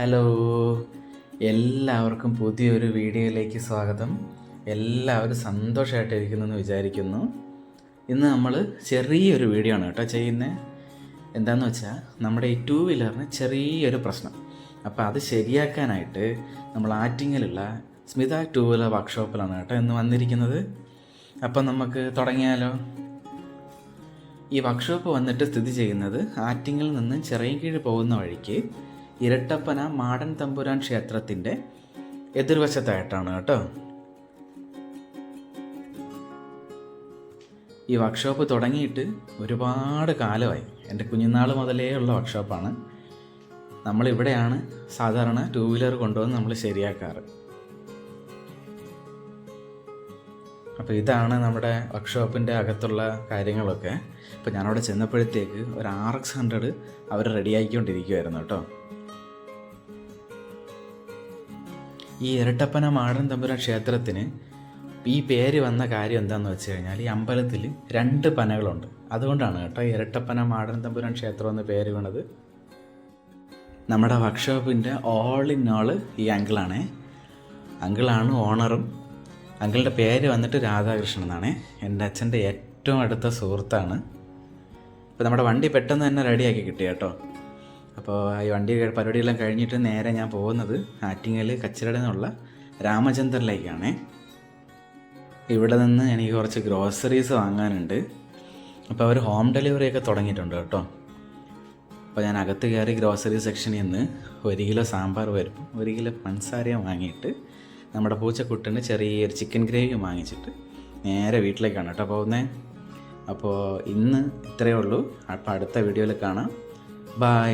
Hello, എല്ലാവർക്കും പുതിയൊരു വീഡിയോയിലേക്ക് സ്വാഗതം. എല്ലാവരും സന്തോഷമായിട്ടിരിക്കുന്നെന്ന് വിചാരിക്കുന്നു. ഇന്ന് നമ്മൾ ചെറിയൊരു വീഡിയോ ആണ് കേട്ടോ ചെയ്യുന്നത്. എന്താണെന്ന് വെച്ചാൽ നമ്മുടെ ഈ 2 വീലറിന് ചെറിയൊരു പ്രശ്നം. അപ്പോൾ അത് ശരിയാക്കാനായിട്ട് നമ്മൾ ആറ്റിങ്ങലുള്ള സ്മിത 2 വീലർ വർക്ക്ഷോപ്പിലാണ് കേട്ടോ ഇന്ന് വന്നിരിക്കുന്നത്. അപ്പം നമുക്ക് തുടങ്ങിയാലോ? ഈ വർക്ക്ഷോപ്പ് വന്നിട്ട് സ്ഥിതി ചെയ്യുന്നത് ആറ്റിങ്ങിൽ നിന്ന് ചിറയൻകീഴ് പോകുന്ന വഴിക്ക് ഇരട്ടപ്പന മാടൻ തമ്പുരാൻ ക്ഷേത്രത്തിൻ്റെ എതിർവശത്തായിട്ടാണ് കേട്ടോ. ഈ വർക്ക്ഷോപ്പ് തുടങ്ങിയിട്ട് ഒരുപാട് കാലമായി. എൻ്റെ കുഞ്ഞുനാൾ മുതലേ ഉള്ള വർക്ക്ഷോപ്പാണ്. നമ്മളിവിടെയാണ് സാധാരണ 2 വീലർ കൊണ്ടുവന്ന് നമ്മൾ ശരിയാക്കാറ്. അപ്പോൾ ഇതാണ് നമ്മുടെ വർക്ക്ഷോപ്പിൻ്റെ അകത്തുള്ള കാര്യങ്ങളൊക്കെ. ഇപ്പോൾ ഞാനവിടെ ചെന്നപ്പോഴത്തേക്ക് ഒരു RX100 അവർ റെഡിയാക്കിക്കൊണ്ടിരിക്കുമായിരുന്നു കേട്ടോ. ഈ ഇരട്ടപ്പന മാടൻ തമ്പുരാൻ ക്ഷേത്രത്തിന് ഈ പേര് വന്ന കാര്യം എന്താണെന്ന് വെച്ച് കഴിഞ്ഞാൽ ഈ അമ്പലത്തിൽ 2 പനകളുണ്ട്. അതുകൊണ്ടാണ് കേട്ടോ ഇരട്ടപ്പന മാടൻ തമ്പുരാൻ ക്ഷേത്രം എന്ന് പേര് വീണത്. നമ്മുടെ വർക്ക്ഷോപ്പിൻ്റെ ഓൾ ഇൻ ഓൾ ഈ അങ്കിളാണ് ഓണറും. അങ്കിളുടെ പേര് വന്നിട്ട് രാധാകൃഷ്ണൻ എന്നാണ്. എൻ്റെ അച്ഛൻ്റെ ഏറ്റവും അടുത്ത സുഹൃത്താണ്. ഇപ്പോൾ നമ്മുടെ വണ്ടി പെട്ടെന്ന് തന്നെ റെഡിയാക്കി കിട്ടി കേട്ടോ. അപ്പോൾ ഈ വണ്ടി പരിപാടിയെല്ലാം കഴിഞ്ഞിട്ട് നേരെ ഞാൻ പോകുന്നത് ആറ്റിങ്ങൽ കച്ചിരട നിന്നുള്ള രാമചന്ദ്രനിലേക്കാണ്. ഇവിടെ നിന്ന് എനിക്ക് കുറച്ച് ഗ്രോസറീസ് വാങ്ങാനുണ്ട്. അപ്പോൾ അവർ ഹോം ഡെലിവറി ഒക്കെ തുടങ്ങിയിട്ടുണ്ട് കേട്ടോ. അപ്പോൾ ഞാൻ അകത്ത് കയറി ഗ്രോസറി സെക്ഷനിൽ നിന്ന് 1 കിലോ സാമ്പാർ പരിപ്പും 1 കിലോ പഞ്ചസാരയും വാങ്ങിയിട്ട് നമ്മുടെ പൂച്ചക്കുട്ടിന് ചെറിയൊരു ചിക്കൻ ഗ്രേവി വാങ്ങിച്ചിട്ട് നേരെ വീട്ടിലേക്കാണ് കേട്ടോ പോകുന്നത്. അപ്പോൾ ഇന്ന് ഇത്രയേ ഉള്ളൂ. അപ്പോൾ അടുത്ത വീഡിയോയിൽ കാണാം. ബായ്.